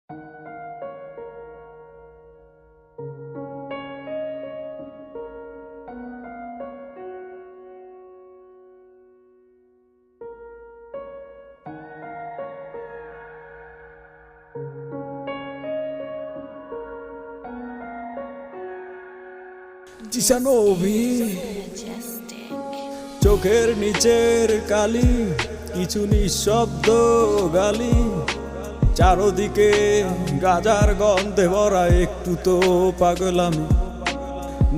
জিসানবি চোখের নিচের কালি, কিছু নিঃশব্দ গালি, চারদিকে গাজার গন্ধে ভরা, একটু তো পাগল আমি।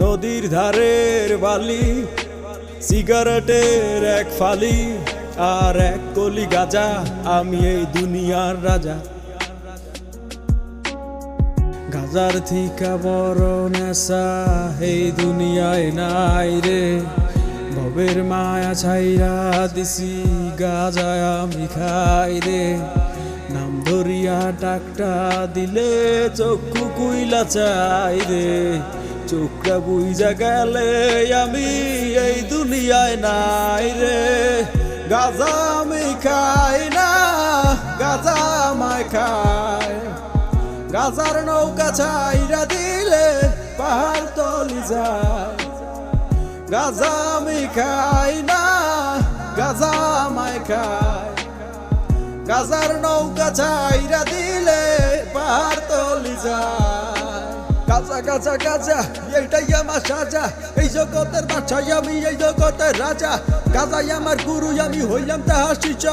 নদীর ধারের বালি, সিগারেটের এক ফালি, আর এক কলি গাজা, আমি এই দুনিয়ার রাজা। গাজার থিকা বড় নেশা এই দুনিয়ায় নাই রে, ভবের মায়া ছাইরা দিছি গাজায় আমি খাই রে। নাম ধরিয়া ডাকটা দিলে চক্ষু কুইলা চাই রে, চোখটা বুইজা গেলে আমি এই দুনিয়ায় নাই রে। গাজা আমি খাই না, গাজা আমায় খায়, গাজার নৌকা ছাইরা দিলে পাহাড় তলি যায়। গাজা আমি খাই না, গাজা আমায় খায়, গাজার নৌকা ছাইরা দিলে পাহাড় তলি যায়। গাজা গাজা গাজা এইটাই আমার সাজা, এই জগতের বাদশা আমি, এই জগতের রাজা। গাজাই আমার গুরু, আমি হইলাম তাহার শিষ্য।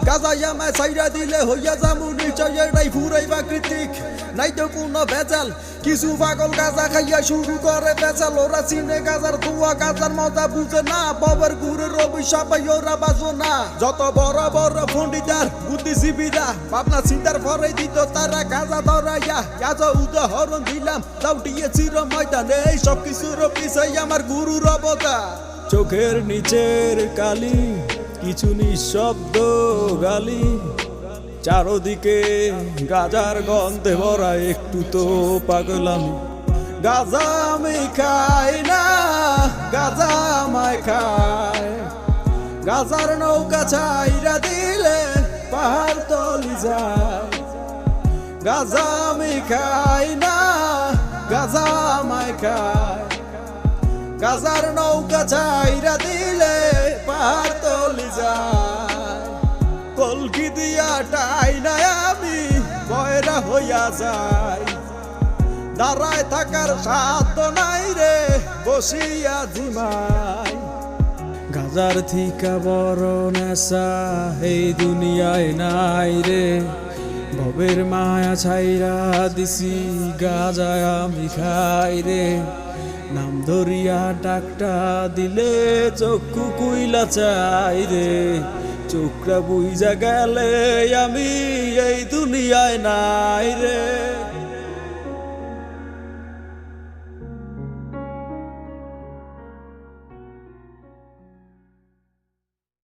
গাজাই আমায় ছাইরা দিলে হইয়া যামু নিশ্চয়, এটাই পুরাই প্রাকৃতিক, নাই তো কোনো ভেজাল। কিছু পাগল গাজা খাইয়া শুরু করে বেচাল, ওরা চিনে গাজার ধোয়া, গাজার মজা বুঝে না। বাবার গুরুর অভিশাপে ওরা বাজো না। যত বড় বড় পণ্ডিতার বুদ্ধিজীবীরা ভাবনা চিন্তার পরে দিত তারা গাজা ধরাইয়া। আজ উদাহরণ দিলাম, লাউটিয়ে চির ময়দানে, এই সব কিছুর পিছাই আমার গুরুর অবদান। চোখের নিচের কালি, কিছু নিঃশব্দ গালি, চারদিকে গাজার গন্ধে ভরা, একটু তো পাগল আমি। গাজা আমি খাই না, গাজা আমায় খায়, গাজার নৌকা ছাইরা দিলে পাহাড় তলি যায়। গাজা আমি খাই না, গাজা আমায় খায়, গাজার নৌকা ছাইরা দিলে পাহাড় তলি যায়। কলকি দিয়া টাই না আমি বয়রা হইয়া যাই, দাঁড়ায় থাকার সাধ্য নাই রে, বসিয়া ঝিমাই। গাজার থিকা বড় নেশা এই দুনিয়ায় নাই রে, ভবের মায়া ছাইরা দিছি গাজায় আমি খাই রে। নাম ধরিয়া ডাকটা দিলে চক্ষু কুইলা চাই রে, চোখটা বুইজা গেলে আমি এই দুনিয়ায় নাই রে।